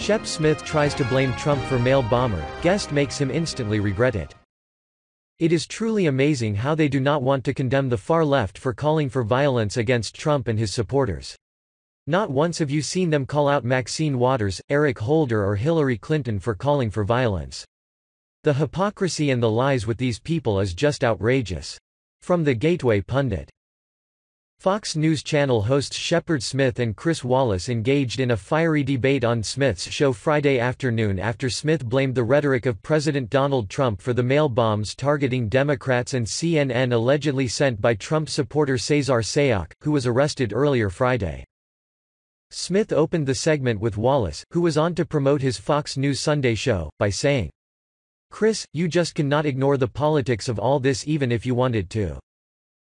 Shep Smith tries to blame Trump for mail bomber, guest makes him instantly regret it. It is truly amazing how they do not want to condemn the far left for calling for violence against Trump and his supporters. Not once have you seen them call out Maxine Waters, Eric Holder or Hillary Clinton for calling for violence. The hypocrisy and the lies with these people is just outrageous. From the Gateway Pundit. Fox News Channel hosts Shepard Smith and Chris Wallace engaged in a fiery debate on Smith's show Friday afternoon after Smith blamed the rhetoric of President Donald Trump for the mail bombs targeting Democrats and CNN allegedly sent by Trump supporter Cesar Sayoc, who was arrested earlier Friday. Smith opened the segment with Wallace, who was on to promote his Fox News Sunday show, by saying, "Chris, you just cannot ignore the politics of all this even if you wanted to.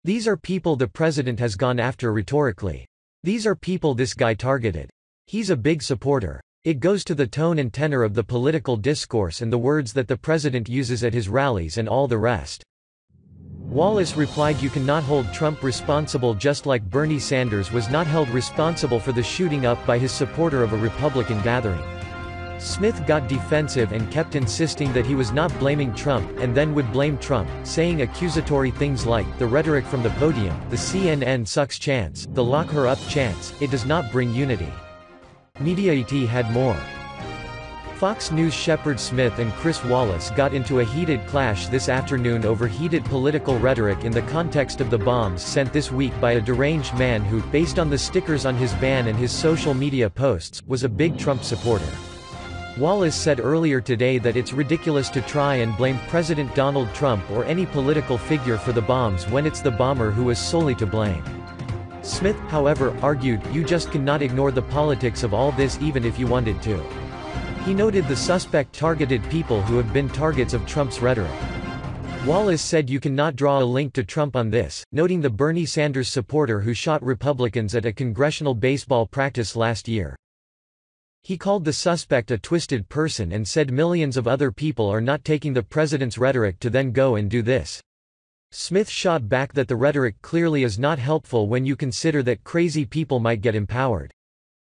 These are people the president has gone after rhetorically. These are people this guy targeted. He's a big supporter. It goes to the tone and tenor of the political discourse and the words that the president uses at his rallies and all the rest." Wallace replied, "You cannot hold Trump responsible just like Bernie Sanders was not held responsible for the shooting up by his supporter of a Republican gathering." Smith got defensive and kept insisting that he was not blaming Trump, and then would blame Trump, saying accusatory things like, "The rhetoric from the podium, the CNN sucks chance, the lock her up chance, it does not bring unity." Mediaite had more. Fox News' Shepard Smith and Chris Wallace got into a heated clash this afternoon over heated political rhetoric in the context of the bombs sent this week by a deranged man who, based on the stickers on his van and his social media posts, was a big Trump supporter. Wallace said earlier today that it's ridiculous to try and blame President Donald Trump or any political figure for the bombs when it's the bomber who is solely to blame. Smith, however, argued, "You just cannot ignore the politics of all this even if you wanted to." He noted the suspect targeted people who have been targets of Trump's rhetoric. Wallace said you cannot draw a link to Trump on this, noting the Bernie Sanders supporter who shot Republicans at a congressional baseball practice last year. He called the suspect a twisted person and said millions of other people are not taking the president's rhetoric to then go and do this. Smith shot back that the rhetoric clearly is not helpful when you consider that crazy people might get empowered.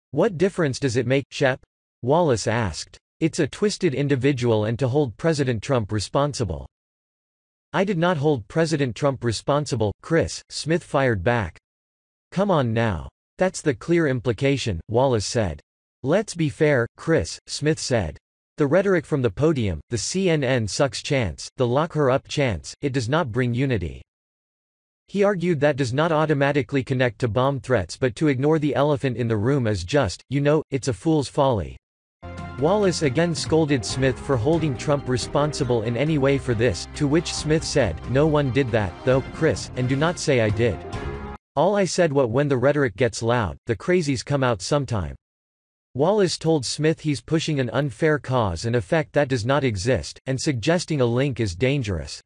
"What difference does it make, Shep?" Wallace asked. "It's a twisted individual and to hold President Trump responsible." "I did not hold President Trump responsible, Chris," Smith fired back. "Come on now. That's the clear implication," Wallace said. "Let's be fair, Chris," Smith said. "The rhetoric from the podium, the CNN sucks chance, the lock her up chance, it does not bring unity." He argued that does not automatically connect to bomb threats, but to ignore the elephant in the room is just, it's a fool's folly. Wallace again scolded Smith for holding Trump responsible in any way for this, to which Smith said, "No one did that, though, Chris, and do not say I did. All I said was when the rhetoric gets loud, the crazies come out sometime." Wallace told Smith he's pushing an unfair cause and effect that does not exist, and suggesting a link is dangerous.